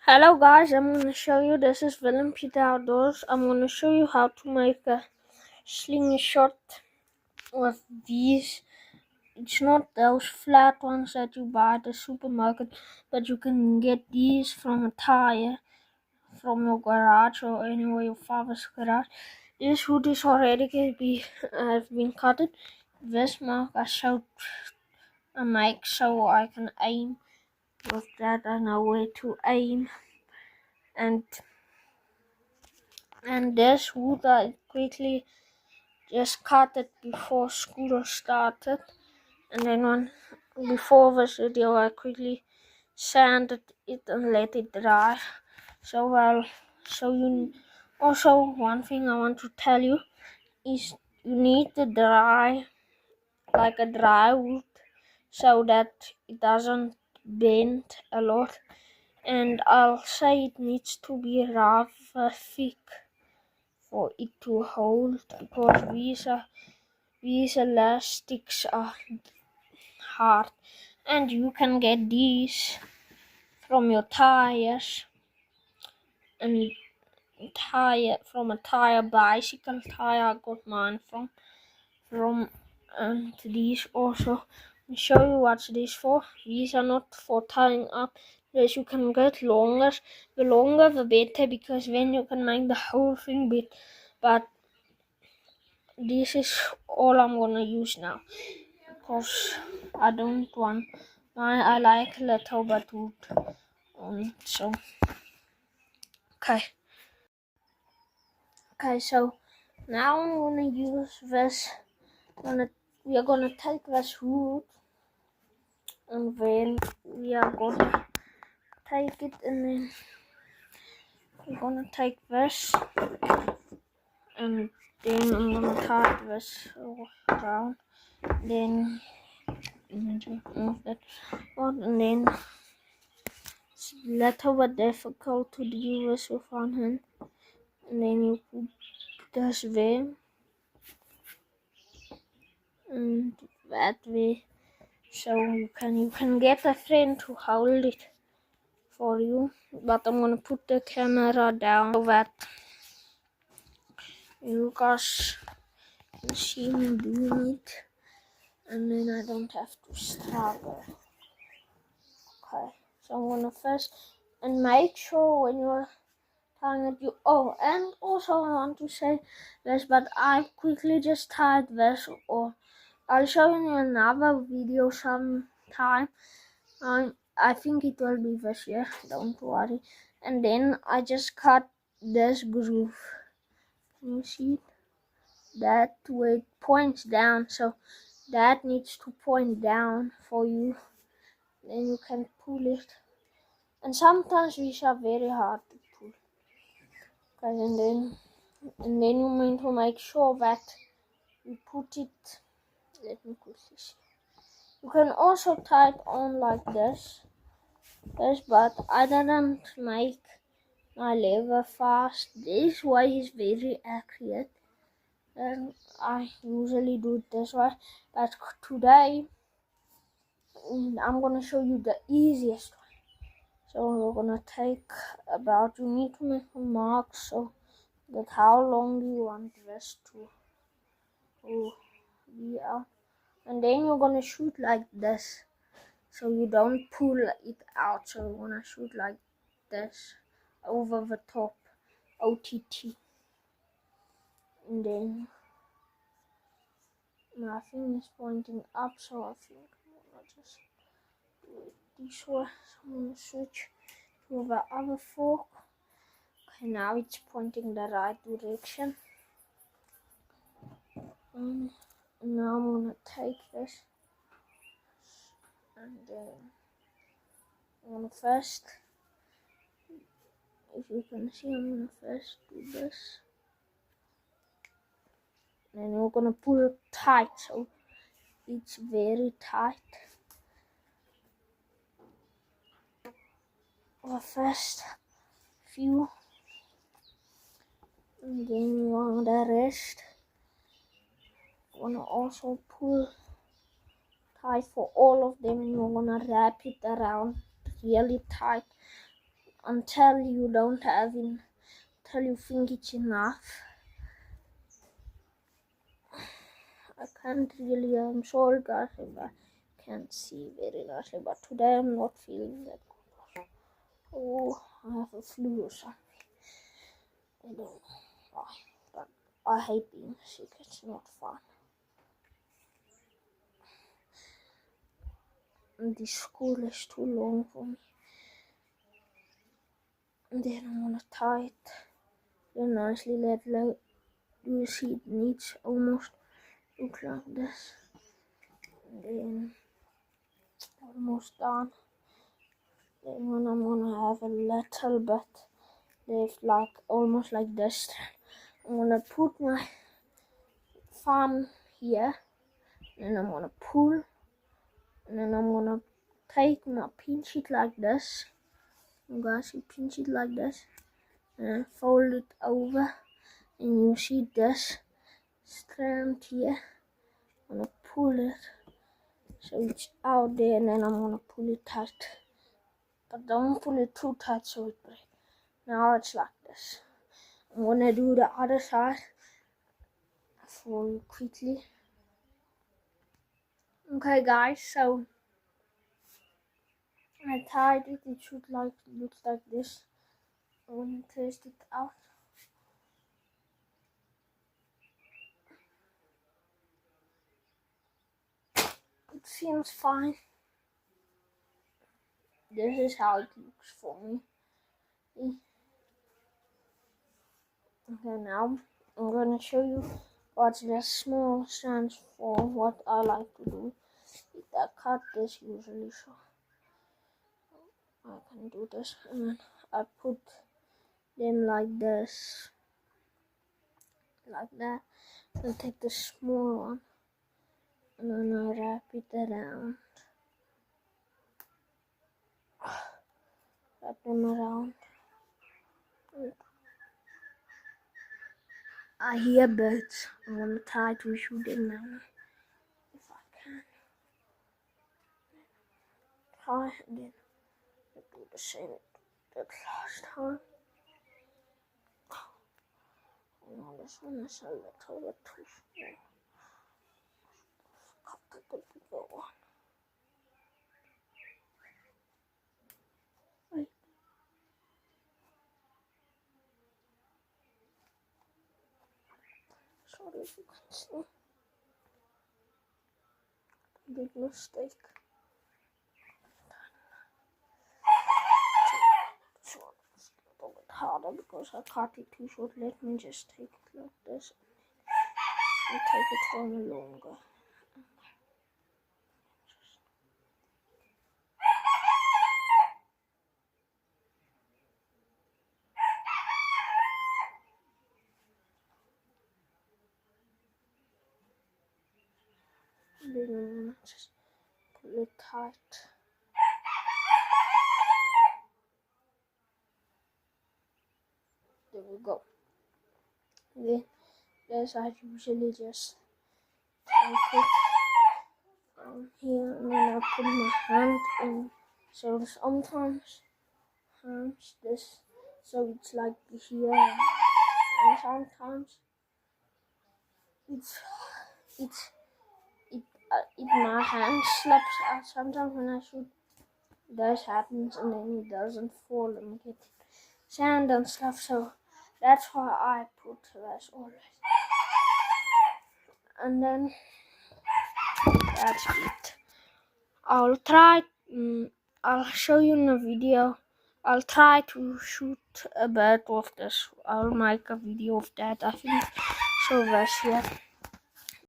Hello guys, I'm going to show you, this is Willem Peter Outdoors. I'm going to show you how to make a slingshot with these. It's not those flat ones that you buy at the supermarket, but you can get these from a tire, from your garage or anywhere, your father's garage. This wood is already have been cut. This mark I showed I make so I can aim. With that I know where to aim. And this wood I quickly just cut it before school started, and then before this video I quickly sanded it and let it dry. So I'll show you. Also, one thing I want to tell you is you need to dry like a dry wood so that it doesn't bend a lot, and I'll say it needs to be rather thick for it to hold, because these elastics are hard, and you can get these from your tires and from a tire, bicycle tire. I got mine from and these also. I'll show you what's this for. These are not for tying up. Yes, you can get longer. The longer the better, because then you can make the whole thing big. But this is all I'm gonna use now, because I don't want mine. I like little but wood on it. So okay, so now I'm gonna use this. We are gonna take this wood, and then we are gonna take it, and then we're gonna take this, and then I'm gonna tie this around. Then move that on, and then it's a little bit difficult to do this with one hand. And then you put this there and that way, so you can get a friend to hold it for you. But I'm gonna put the camera down so that you guys can see me doing it, and then I don't have to struggle. Okay, so I'm gonna first, and make sure when you're tying it, and also I want to say this, but I quickly just tied this, or I'll show you in another video sometime. I think it will be this year, don't worry. And then I just cut this groove. Can you see it? That way it points down, so that needs to point down for you. Then you can pull it. And sometimes these are very hard to pull. Okay, and then you need to make sure that you put it. Let me quickly see. You can also tie it on like this, but I didn't make my lever fast. This way is very accurate, and I usually do it this way, but today I'm gonna show you the easiest way. So we're gonna take you need to make a mark so that how long do you want this to be out, and then you're gonna shoot like this, so you don't pull it out. So you're gonna shoot like this over the top, OTT, and then my thing is pointing up, so I think I'm gonna just do it this way. So I'm gonna switch to the other fork. Okay, now it's pointing the right direction. And now I'm gonna take this, and then I'm gonna first, if you can see, I'm gonna first do this, and then we're gonna pull it tight, so it's very tight. The first few, and then on the rest, gonna also pull tight for all of them, and you're gonna wrap it around really tight until you think it's enough. I can't really, I'm sorry guys if I can't see very nicely, but today I'm not feeling that good. Oh, I have a flu or something. I don't know why, but I hate being sick, it's not fun. And the school is too long for me. And then I'm gonna tie it very nicely. You see it needs almost look like this. And then almost done. Then when I'm gonna have a little bit left, like almost like this, I'm gonna put my thumb here, and I'm gonna pull, and then I'm gonna take my pinch it like this. You guys see, pinch it like this, and fold it over, and you see this strand here. I'm gonna pull it so it's out there, and then I'm gonna pull it tight, but don't pull it too tight so it breaks. Now it's like this. I'm gonna do the other side for you quickly. Okay guys, so I tied it. It should look like this. I'm gonna test it out. It seems fine. This is how it looks for me. Okay, now I'm gonna show you what the small stands for, what I like to do. I cut this usually, so I can do this, and then I put them like this, like that, and take the small one, and then I wrap it around, wrap them around. I hear birds. I'm gonna try to shoot them now, if I can. Try, and then I do the same that last time. Oh, this one is a little bit too small. Cut the bigger one. Wait. Sorry if you can see. Big mistake. So it's a little bit harder because I cut it too short. Let me just take it like this and take it from longer. Then just pull it tight. There we go. Then this I usually just take it from here, and then I put my hand in. So sometimes this, so it's like here, and sometimes my hand slips out. Sometimes when I shoot, this happens, and then it doesn't fall and get sand and stuff. So that's why I put this always. And then that's it. I'll show you in a video. I'll try to shoot a bird with this. I'll make a video of that, I think. So that's it.